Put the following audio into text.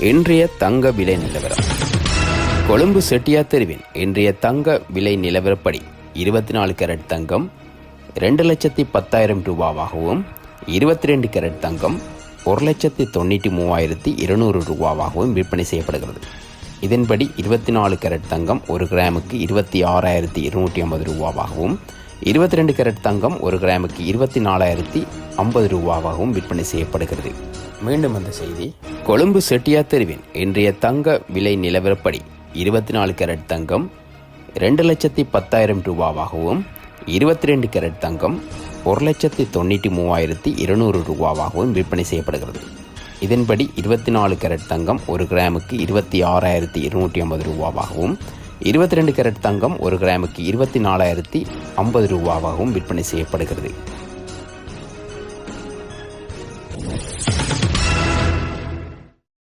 இன்றைய தங்க விலை நிலவரம். கொழும்பு செட்டியார் தெருவின் இன்றைய தங்க விலை நிலவரப்படி 24 கேரட் தங்கம் 2,10,000 ரூபாவாகவும், 22 கேரட் தங்கம் 1,93,200 ரூபாவாகவும் விற்பனை செய்யப்படுகிறது. இதன்படி 24 கேரட் தங்கம் 1 கிராமுக்கு 26,250 ரூபாவாகவும், 22 கேரட் தங்கம் 1 கிராமுக்கு 24,050 ரூபாவாகவும் விற்பனை செய்யப்படுகிறது. மீண்டும் அந்த செய்தி. கொழும்பு செட்டியார் தெருவின் இன்றைய தங்க விலை நிலவரப்படி 24 கேரட் தங்கம் 2,10,000 ரூபாவாகவும், 22 கேரட் தங்கம் 1,93,200 ரூபாவாகவும் விற்பனை செய்யப்படுகிறது. இதன்படி 24 கேரட் தங்கம் 1 கிராமுக்கு 26,250 ரூபாவாகவும், 22 கேரட் தங்கம் 1 கிராமுக்கு 24,050 ரூபாவாகவும் விற்பனை செய்யப்படுகிறது.